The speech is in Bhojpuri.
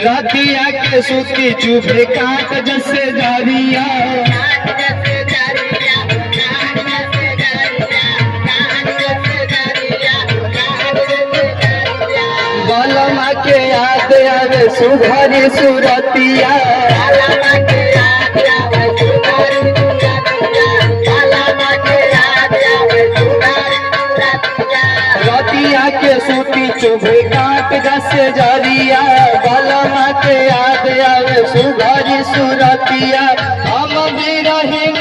रतिया के सूती चुभे काट जैसे जरिया बलमा के याद आवे सुघरी सुरतिया रतिया के सूती चुभे काट जैसे जरिया बलमा के याद आवे सुघरी सुरतिया हम भी रहेंगे